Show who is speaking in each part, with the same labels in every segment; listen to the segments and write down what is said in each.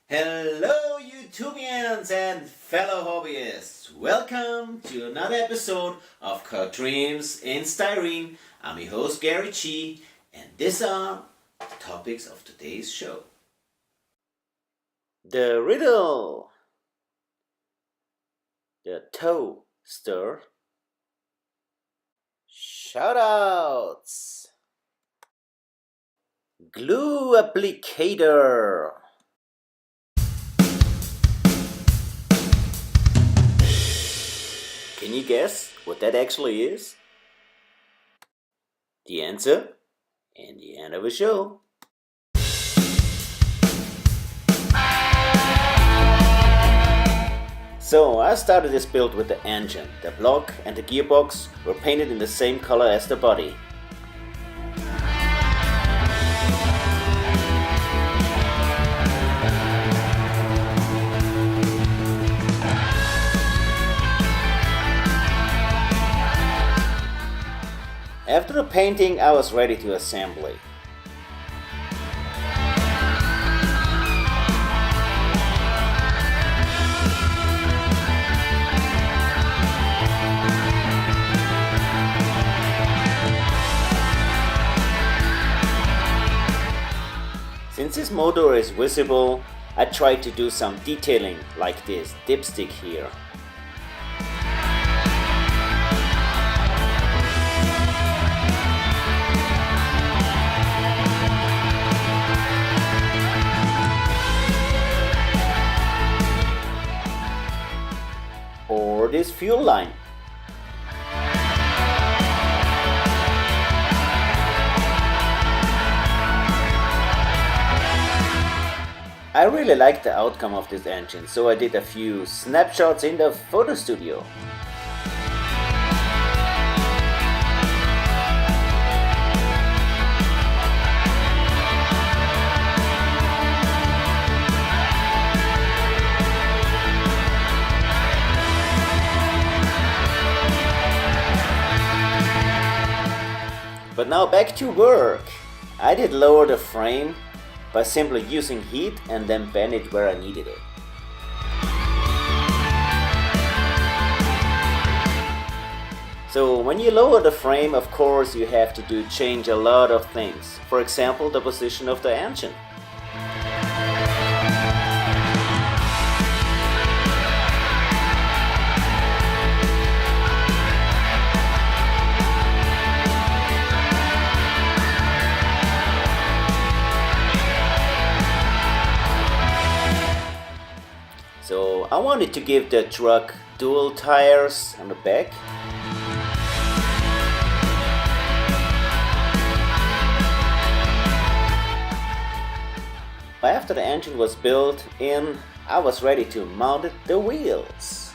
Speaker 1: Hello YouTubians and fellow hobbyists! Welcome to another episode of Cut Dreams in Styrene. I'm your host Gary G, and these are the topics of today's show. The riddle, the Tow-ster, shoutouts, glue applicator. Can you guess what that actually is? The answer in the end of the show. So I started this build with the engine. The block and the gearbox were painted in the same color as the body. After the painting, I was ready to assembly. Since this motor is visible, I tried to do some detailing like this dipstick here. Or this fuel line. I really liked the outcome of this engine, so I did a few snapshots in the photo studio. But now back to work. I did lower the frame by simply using heat and then bend it where I needed it. So when you lower the frame, of course you have to change a lot of things. For example, the position of the engine. So I wanted to give the truck dual tires on the back. After the engine was built in, I was ready to mount the wheels.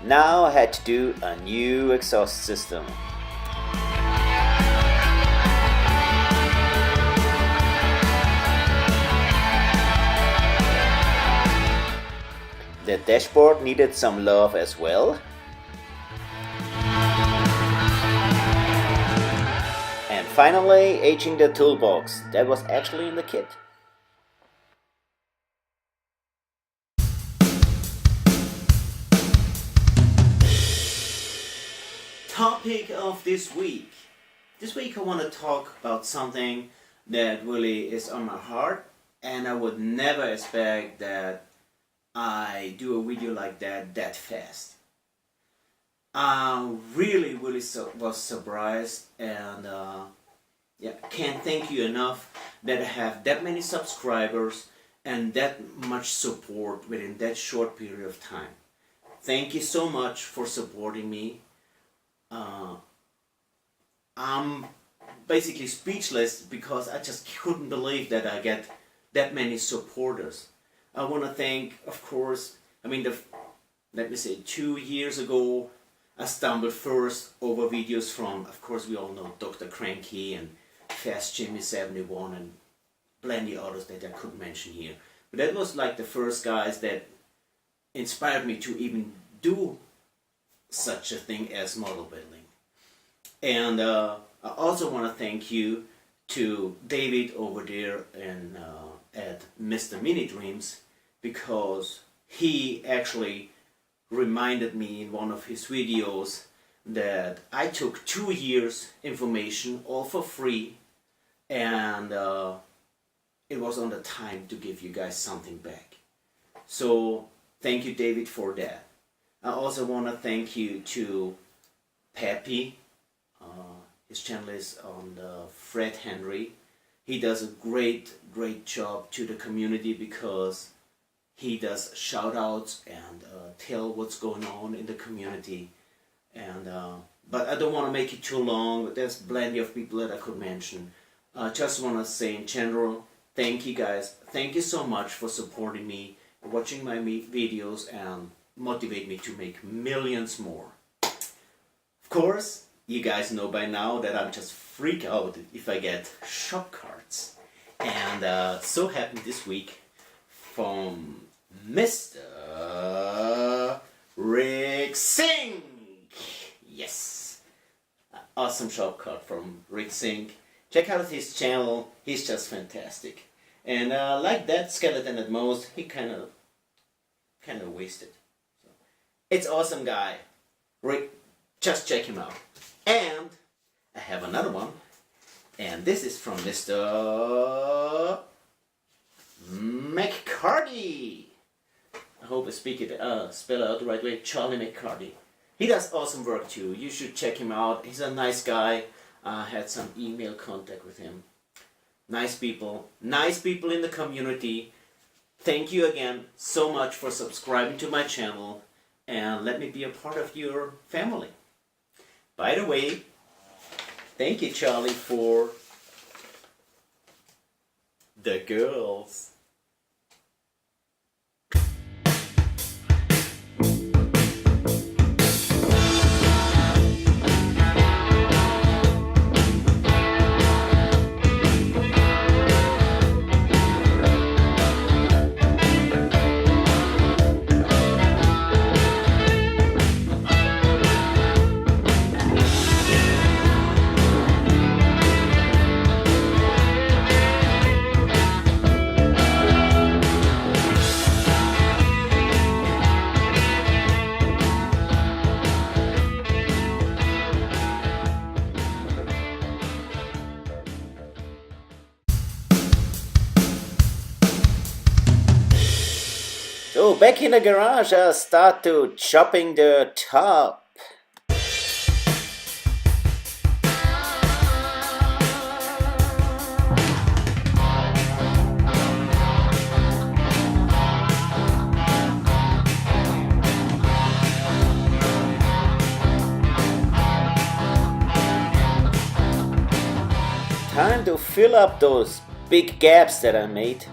Speaker 1: Now I had to do a new exhaust system. The dashboard needed some love as well. And finally, aging the toolbox. That was actually in the kit. Topic of this week. This week I want to talk about something that really is on my heart, and I would never expect that I do a video like that fast. I really was surprised, and can't thank you enough that I have that many subscribers and that much support within that short period of time. Thank you so much for supporting me. I'm basically speechless because I just couldn't believe that I get that many supporters. I want to thank, of course, let me say 2 years ago, I stumbled first over videos from, of course, we all know Dr. Cranky and Fast Jimmy 71 and plenty others that I couldn't mention here. But that was like the first guys that inspired me to even do such a thing as model building. And I also want to thank you to David over there at Mr. Mini Dreams, because he actually reminded me in one of his videos that I took 2 years information all for free, and it was on the time to give you guys something back. So thank you, David, for that. I also want to thank you to Peppy. His channel is on Fred Henry. He does a great job to the community, because he does shout outs and tell what's going on in the community. And but I don't want to make it too long, but there's plenty of people that I could mention. Just want to say in general, thank you guys. Thank you so much for supporting me, watching my videos, and motivate me to make millions more. Of course, you guys know by now that I'm just freak out if I get shop cards. And so happened this week from Mr. Rick Sink. Yes, awesome shop card from Rick Sink. Check out his channel, he's just fantastic. And like that skeleton at most, he kind of wasted. So, it's awesome guy. Rick, just check him out. And I have another one, and this is from Mr. McCarty. I hope I spell out the right way. Charlie McCarty. He does awesome work too. You should check him out. He's a nice guy. I had some email contact with him. Nice people in the community. Thank you again so much for subscribing to my channel, and let me be a part of your family. By the way, thank you, Charlie, for the girls. So back in the garage, I start to chopping the top. Time to fill up those big gaps that I made.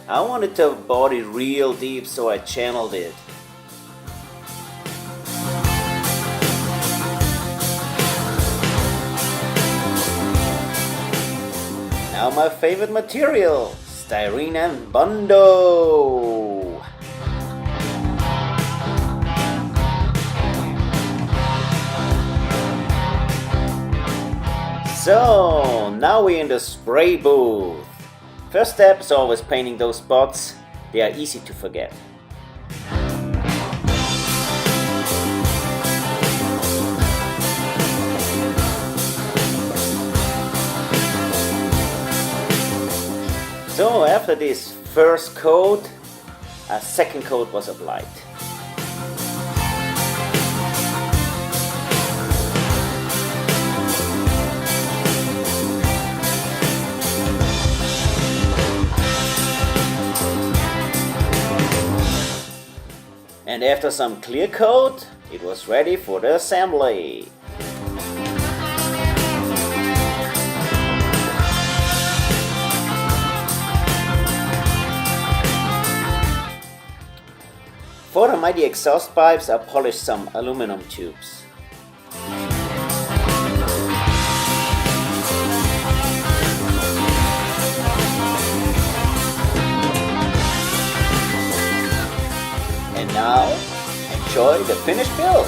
Speaker 1: I wanted to body real deep, so I channeled it. Now my favorite material, styrene and Bondo. So now we're in the spray booth. First step is always painting those spots. They are easy to forget. So after this first coat, a second coat was applied. And after some clear coat, it was ready for the assembly. For the mighty exhaust pipes, I polished some aluminum tubes. enjoy the finished build.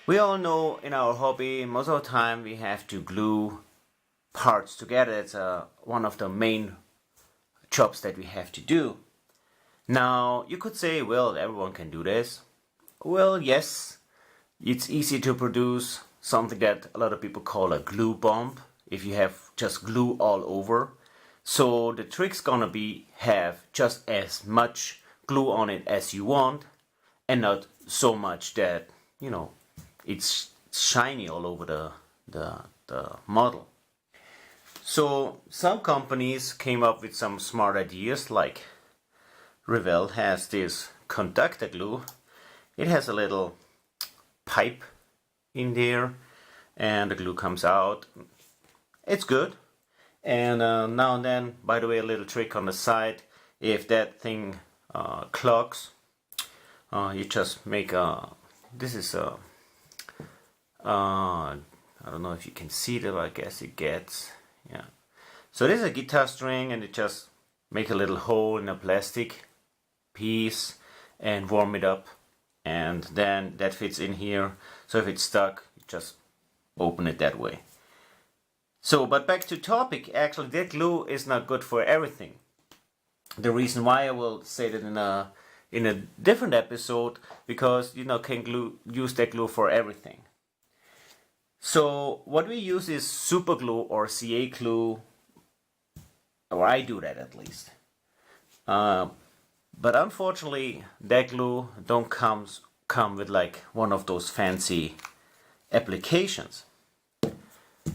Speaker 1: We all know in our hobby, most of the time we have to glue parts together. It's one of the main jobs that we have to do. Now, you could say, well, everyone can do this. Well, yes, it's easy to produce something that a lot of people call a glue bomb, if you have just glue all over. So the trick's gonna be have just as much glue on it as you want, and not so much that, you know, it's shiny all over the model. So some companies came up with some smart ideas, like Revell has this conductor glue. It has a little pipe in there and the glue comes out. It's good. And now and then, by the way, a little trick on the side, if that thing clogs, you just make a, this is a, I don't know if you can see that, I guess it gets, yeah. So this is a guitar string, and you just make a little hole in a plastic piece and warm it up, and then that fits in here. So if it's stuck, you just open it that way. So, but back to topic, actually that glue is not good for everything. The reason why I will say that in a different episode, because you know, can use that glue for everything. So what we use is super glue or CA glue, or I do that at least. But unfortunately, that glue don't come with like one of those fancy applications.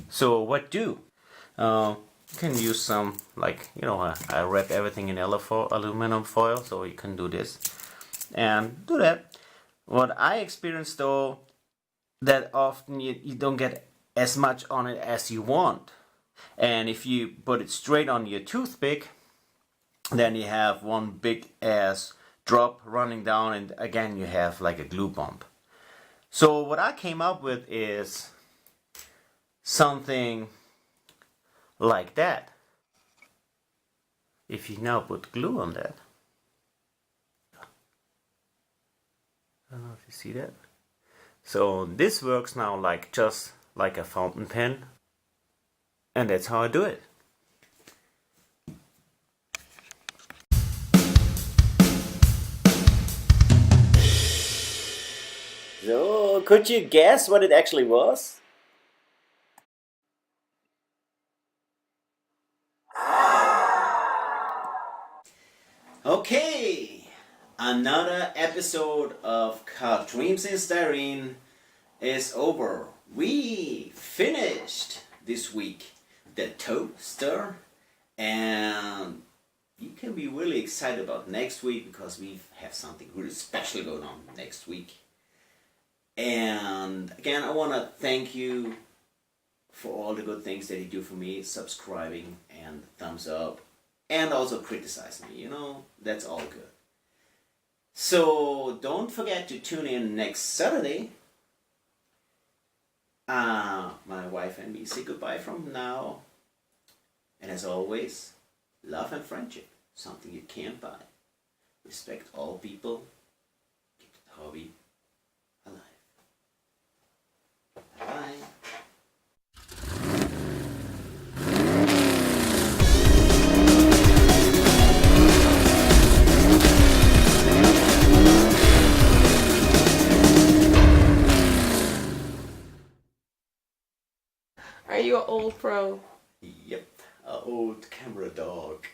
Speaker 1: So what do? You can use some, like, you know, I wrap everything in aluminum foil, so you can do this and do that. What I experienced though, that often you don't get as much on it as you want. And if you put it straight on your toothpick, then you have one big ass drop running down, and again you have like a glue bump. So what I came up with is something like that. If you now put glue on that, I don't know if you see that. So this works now like just like a fountain pen, and that's how I do it. So could you guess what it actually was? Okay, another episode of Car Dreams in Styrene is over. We finished this week the Tow-ster, and you can be really excited about next week because we have something really special going on next week. And again, I want to thank you for all the good things that you do for me, subscribing and thumbs up, and also criticize me, you know, that's all good. So don't forget to tune in next Saturday. My wife and me say goodbye from now. And as always, love and friendship, something you can't buy. Respect all people. Keep the hobby alive. Bye.
Speaker 2: Are you an old pro?
Speaker 1: Yep, an old camera dog.